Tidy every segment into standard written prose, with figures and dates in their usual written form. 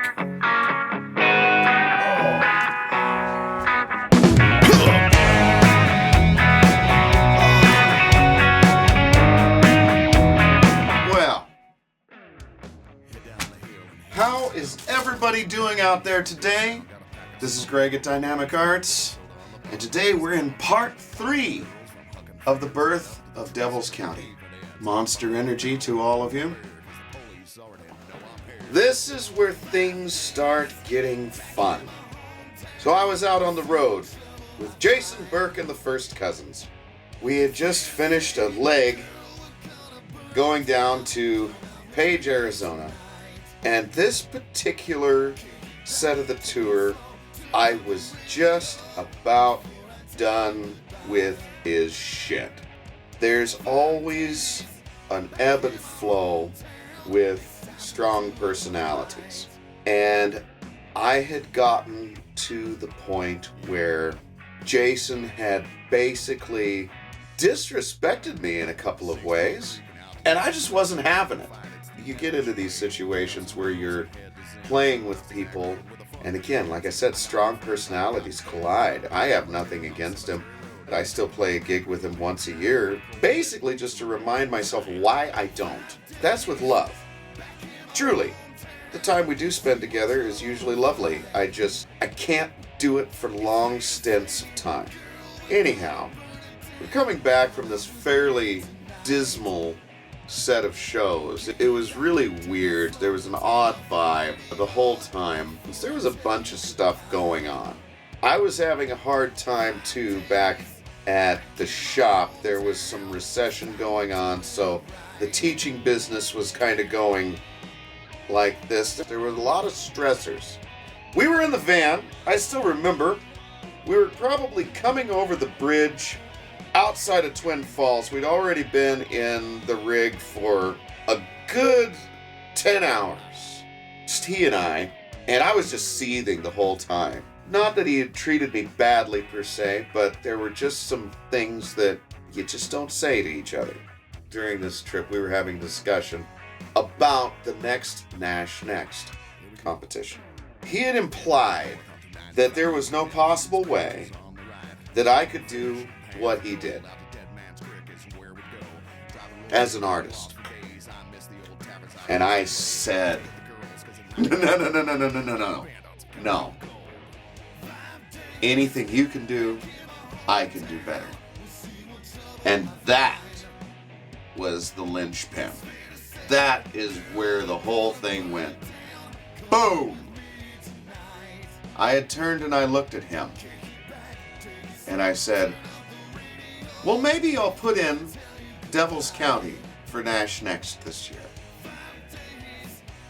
Well, how is everybody doing out there today? This is Greg at Dynamic Arts, and today we're in part 3 of the birth of Devils County. Monster energy to all of you. This is where things start getting fun. So I was out on the road with Jason Burke and the First Cousins. We had just finished a leg going down to Page, Arizona. And this particular set of the tour, I was just about done with his shit. There's always an ebb and flow with strong personalities. And I had gotten to the point where Jason had basically disrespected me in a couple of ways, and I just wasn't having it. You get into these situations where you're playing with people, and again, like I said, strong personalities collide. I have nothing against him. I still play a gig with him once a year, basically just to remind myself why I don't. That's with love. Truly, the time we do spend together is usually lovely. I can't do it for long stints of time. Anyhow, we're coming back from this fairly dismal set of shows. It was really weird. There was an odd vibe the whole time. There was a bunch of stuff going on. I was having a hard time too back at the shop. There was some recession going on, so the teaching business was kind of going like this. There were a lot of stressors. We were in the van. I still remember. We were probably coming over the bridge outside of Twin Falls. We'd already been in the rig for a good 10 hours. Just he and I was just seething the whole time. Not that he had treated me badly per se, but there were just some things that you just don't say to each other. During this trip, we were having a discussion about the next Nash Next competition. He had implied that there was no possible way that I could do what he did as an artist. And I said, no. Anything you can do, I can do better. And that was the linchpin. That is where the whole thing went. Boom! I had turned and I looked at him. And I said, well, maybe I'll put in Devils County for Nash Next this year.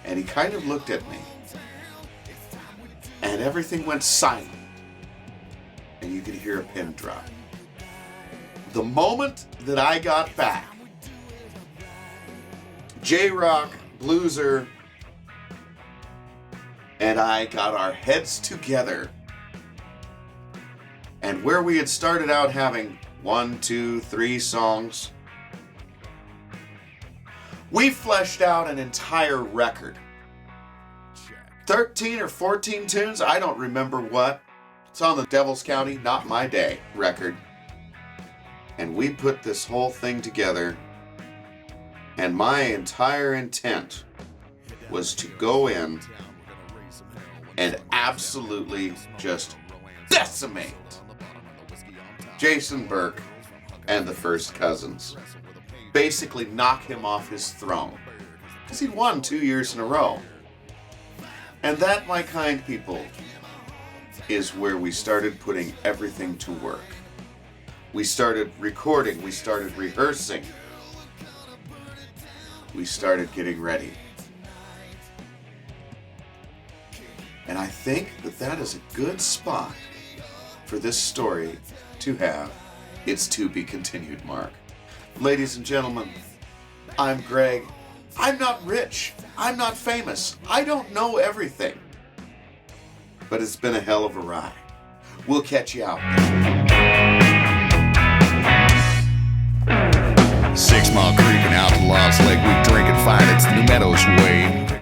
And he kind of looked at me. And everything went silent. And you could hear a pin drop. The moment that I got back, J-Rock, Blueser, and I got our heads together. And where we had started out having 1, 2, 3 songs, we fleshed out an entire record. 13 or 14 tunes, I don't remember what. It's on the Devils County, Not My Day record. And we put this whole thing together, and my entire intent was to go in and absolutely just decimate Jason Burke and the First Cousins. Basically knock him off his throne. Because he won 2 years in a row. And that, my kind people, is where we started putting everything to work. We started recording, we started rehearsing, we started getting ready. And I think that that is a good spot for this story to have its to be continued mark. Ladies and gentlemen, I'm Greg. I'm not rich. I'm not famous. I don't know everything. But it's been a hell of a ride. We'll catch you out there. 6 Mile creeping out to Lost Lake. We drink and fight. It's the New Meadows way.